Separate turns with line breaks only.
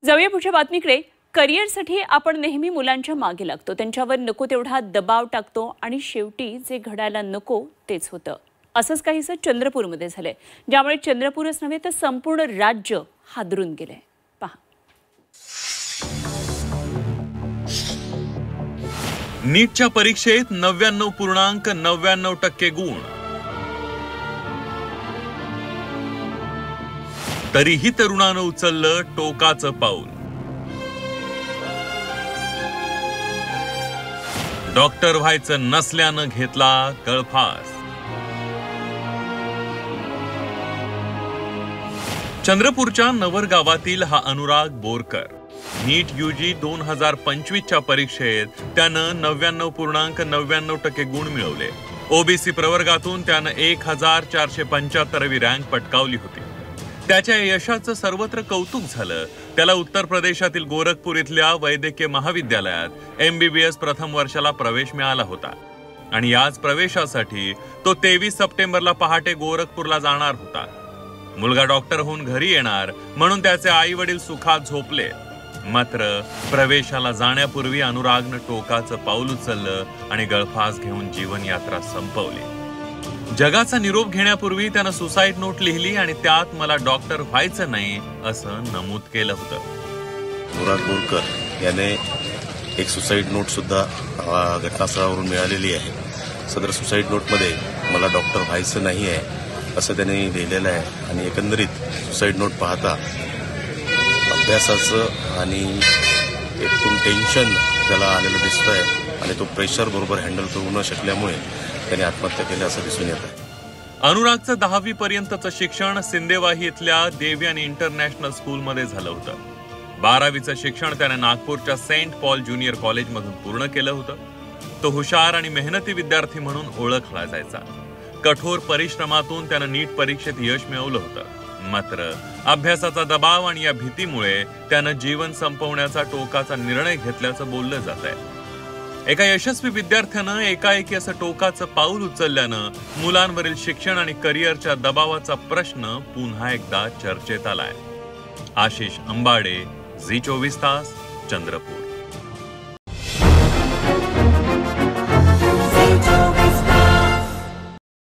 जाऊया पुढच्या बातमीकडे। करिअरसाठी आपण नेहमी मुलांच्या मागे लागतो, त्यांच्यावर नको तेवढा दबाव टाकतो आणि शेवटी जे घडायला नको तेच होतं। असंच काहीसं चंद्रपूरमध्ये झालंय, ज्यामुळे चंद्रपूरच नव्हे तर संपूर्ण राज्य हादरून गेलंय। पहा।
नीटच्या परीक्षेत 99.99% गुण, तरीही तरुणानं उचललं टोकाचं पाऊल। डॉक्टर व्हायचं नसल्यानं घेतला गळफास। चंद्रपूरच्या नवरगावातील हा अनुराग बोरकर नीट UG 2025च्या परीक्षेत त्यानं 99.99% गुण मिळवले। ओबीसी प्रवर्गातून त्यानं 1475वी रँक पटकावली होती। त्याच्या यशाचं सर्वत्र कौतुक झालं। त्याला उत्तर प्रदेशातील गोरखपूर इथल्या वैद्यकीय महाविद्यालयात MBBS प्रथम वर्षाला प्रवेश मिळाला होता आणि याच प्रवेशासाठी तो 23 सप्टेंबरला पहाटे गोरखपूरला जाणार होता। मुलगा डॉक्टर होऊन घरी येणार म्हणून त्याचे आई वडील सुखात झोपले, मात्र प्रवेशाला जाण्यापूर्वी अनुरागनं टोकाचं पाऊल उचललं आणि गळफास घेऊन जीवन यात्रा संपवली। जगाचा निरोप घेण्यापूर्वी त्यानं सुसाईड नोट लिहिली आणि त्यात मला डॉक्टर व्हायचं नाही असं नमूद केलं होतं।
अनुराग बोरकर याने एक सुसाईड नोट सुद्धा घटनास्थळावरून मिळालेली आहे। सदर सुसाईड नोटमध्ये मला डॉक्टर व्हायचं नाही आहे असं त्याने लिहिलेलं आहे आणि एकंदरीत सुसाईड नोट पाहता अभ्यासाचं आणि एकूण टेन्शन त्याला आलेलं दिसतंय आणि तो प्रेशर बरोबर हँडल करू न शकल्यामुळे त्याने आत्महत्या केली असं दिसून येत आहे।
अनुरागचं 10वी पर्यंतचं शिक्षण सिंदेवाही इथल्या देवयानी इंटरनॅशनल स्कूलमध्ये झालं होतं। 12वीचं शिक्षण त्याने नागपूरच्या सेंट पॉल ज्युनियर कॉलेजमधून पूर्ण केलं होतं। तो हुशार आणि मेहनती विद्यार्थी म्हणून ओळखला जायचा। कठोर परिश्रमातून त्यानं नीट परीक्षेत यश मिळवलं होतं, मात्र अभ्यासाचा दबाव आणि या भीतीमुळे त्यानं जीवन संपवण्याचा टोकाचा निर्णय घेतल्याचं बोललं जात आहे। एका यशस्वी विद्यार्थ्यानं एकाएकी असं टोकाचं पाऊल उचलल्यानं मुलांवरील शिक्षण आणि करिअरच्या दबावाचा प्रश्न पुन्हा एकदा चर्चेत आलाय। आशिष अंबाडे, झी 24 तास, चंद्रपूर।